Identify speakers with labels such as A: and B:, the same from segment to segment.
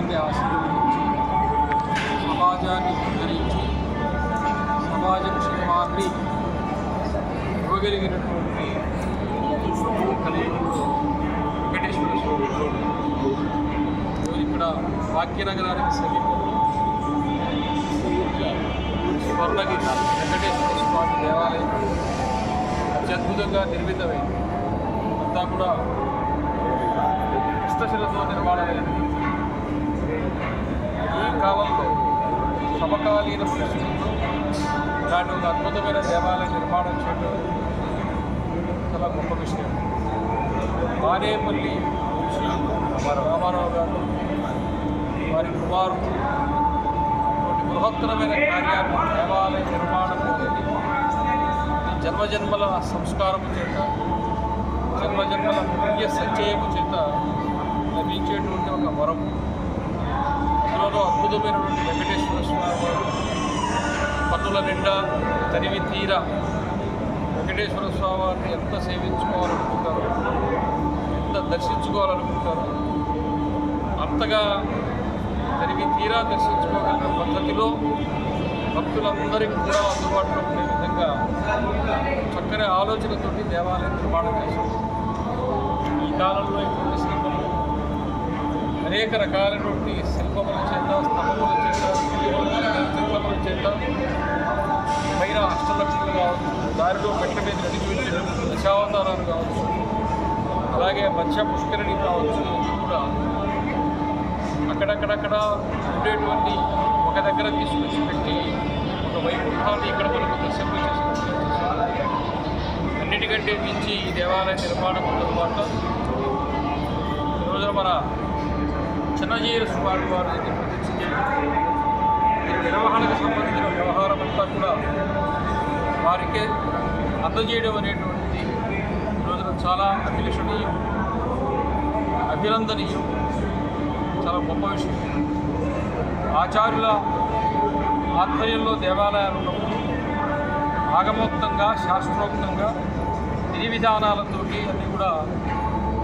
A: సమాజాన్ని ఆశీర్వదించి సమాజాన్ని ఉద్ధరించి సమాజ క్షేమాన్ని ఇవ్వగలిగినటువంటి కలియుగంలో వెంకటేశ్వర స్వామి ఇక్కడ భాగ్యనగరానికి సమీపంలో స్వర్ణగిరి వెంకటేశ్వర స్వామి దేవాలయం అత్యద్భుతంగా నిర్మితమైంది. అంతా కూడా హస్తశిలతో నిర్మాణమైనది. ఈ కాలంలో సమకాలీన పరిస్థితుల్లో ఇలాంటి ఒక అద్భుతమైన దేవాలయ నిర్మాణం చేయడం చాలా గొప్ప విషయం. మానేపల్లి రామారావు గారు వారి కుమారుడు బృహత్తరమైన కార్యాలు దేవాలయ నిర్మాణం అనేది జన్మజన్మల సంస్కారము చేత జన్మజన్మల పుణ్య సంచయము చేత లభించేటువంటి ఒక వరం. అందులో అద్భుతమైనటువంటి వెంకటేశ్వర స్వామి వారు పన్నుల నిండా తనివి తీర వెంకటేశ్వర స్వామి వారిని ఎంత సేవించుకోవాలనుకుంటారో, ఎంత దర్శించుకోవాలనుకుంటారో అంతగా తనివి తీరా దర్శించుకోగలిగిన పద్ధతిలో భక్తులందరికీ కూడా అందుబాటులో ఉండే విధంగా చక్కని ఆలోచనతోటి దేవాలయం నిర్మాణం చేశారు. ఈ కాలంలో ఇటువంటి శిల్పములు అనేక రకాలైనటువంటి శిల్పముల చేత, స్తంభముల చేత, శిల్పముల చేత పైన అష్టలక్ష్ములు కావచ్చు, దారిలో మెట్ల మీద నడిపించినటువంటి దశావతారాలు కావచ్చు, అలాగే మత్స్య పుష్కరిణి కావచ్చు, కూడా అక్కడక్కడక్కడ ఉండేటువంటి ఒక దగ్గర తీసుకొచ్చి పెట్టి ఒక వైకుంఠాన్ని ఇక్కడ మనకు దర్శింపచేసి అన్నిటికంటే మించి ఈ దేవాలయ నిర్మాణంతో పాటు ఈరోజు మన చిన్నజీర స్వామి వారు ప్రతిష్ఠ చేయడం, నిర్వహణకు సంబంధించిన వ్యవహారం అంతా కూడా వారికే అందజేయడం అనేటువంటిది ఈరోజున చాలా అభిలషణీయం, అభినందనీయం, చాలా గొప్ప విషయం. ఆచార్యుల ఆధ్వర్యంలో దేవాలయాలు ఉన్నప్పుడు ఆగమోక్తంగా, శాస్త్రోక్తంగా, విధి విధానాలతోటి అన్నీ కూడా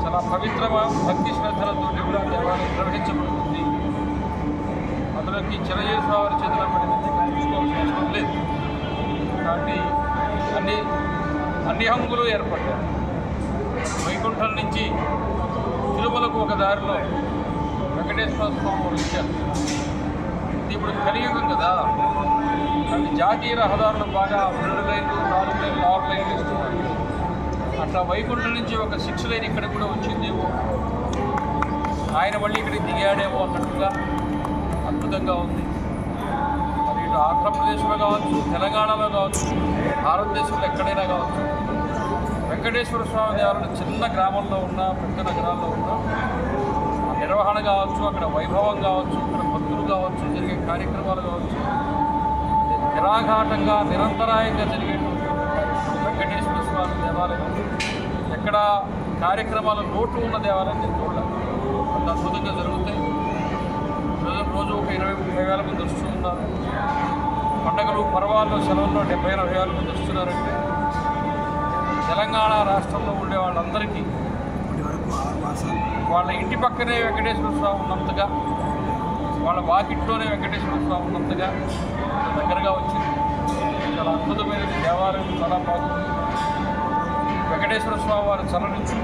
A: చాలా పవిత్ర భక్తి శ్రద్ధలతో కూడా దేవాలయం నిర్వహించబడుతుంది. అందులోకి చిన్నజీర స్వామి చేతుల పడింది చూసుకోవాల్సిన అవసరం లేదు. కాబట్టి అన్ని హంగులు ఏర్పడ్డాయి. వైకుంఠం నుంచి తిరుమలకు ఒక దారిలో వెంకటేశ్వర స్వామి వారు ఇచ్చారు. ఇది ఇప్పుడు కలియుగం కదా, కానీ జాతీయ రహదారులు బాగా 2 లైన్లు, 4 లైన్లు, 6 లైన్లు ఇస్తున్నారు. అట్లా వైకుంఠం నుంచి ఒక 6 లైన్ ఇక్కడ కూడా వచ్చిందేమో, ఆయన మళ్ళీ ఇక్కడికి దిగాడేమో అన్నట్టుగా అద్భుతంగా ఉంది. మరి ఇటు ఆంధ్రప్రదేశ్లో కావచ్చు, తెలంగాణలో కావచ్చు, భారతదేశంలో ఎక్కడైనా కావచ్చు, వెంకటేశ్వర స్వామి దేవాలయం చిన్న గ్రామంలో ఉన్న, పెద్ద నగరాల్లో ఉన్న నిర్వహణ కావచ్చు, అక్కడ వైభవం కావచ్చు, అక్కడ భక్తులు కావచ్చు, జరిగే కార్యక్రమాలు కావచ్చు, నిరాఘాటంగా నిరంతరాయంగా జరిగేటువంటి వెంకటేశ్వర స్వామి దేవాలయం ఎక్కడ కార్యక్రమాల లోటు ఉన్న దేవాలయం నేను చూడాలి. అంత అద్భుతంగా జరుగుతాయి. రోజు ఒక 20-30 వేల మంది వస్తూ ఉన్నారు. పండగలు, పర్వాల్లో, సెలవుల్లో 70-80 వేల మంది వస్తున్నారంటే తెలంగాణ రాష్ట్రంలో ఉండే వాళ్ళందరికీ వాళ్ళ ఇంటి పక్కనే వెంకటేశ్వర స్వామి ఉన్నంతగా, వాళ్ళ వాకిట్లోనే వెంకటేశ్వర స్వామి ఉన్నంతగా దగ్గరగా వచ్చింది. చాలా అద్భుతమైన దేవాలయం, చాలా బాగుంది. వెంకటేశ్వర స్వామి వారి చలనించు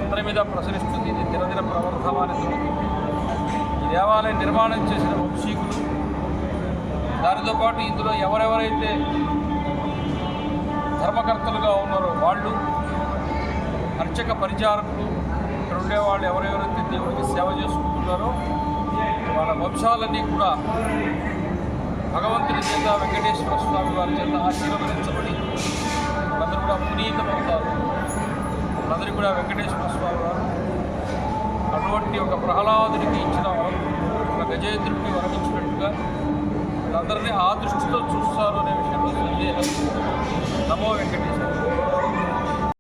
A: అందరి మీద ప్రసరిస్తుంది. ఇది దినదిన ప్రవర్ధమాన్ని జరుగుతుంది. ఈ దేవాలయం నిర్మాణం చేసిన వంశీకులు, దానితో పాటు ఇందులో ఎవరెవరైతే ధర్మకర్తలుగా ఉన్నారో వాళ్ళు, అర్చక పరిచారకులు, ఇక్కడ ఉండేవాళ్ళు ఎవరెవరైతే దేవుడికి సేవ చేసుకుంటున్నారో వాళ్ళ వంశాలన్నీ కూడా భగవంతుని చేత, వెంకటేశ్వర స్వామి వారి చేత ఆశీర్వదించబడి వాళ్ళందరూ కూడా పునీతమవుతారు. వాళ్ళందరూ కూడా వెంకటేశ్వర స్వామి వారు అటువంటి ఒక ప్రహ్లాదుడికి ఇచ్చిన ఒక గజేంద్రుడికి వరమించినట్టుగా వీళ్ళందరినీ ఆ దృష్టితో చూస్తారు అనే విషయంలో సందేహం. నమో వెంకటేశ్వర.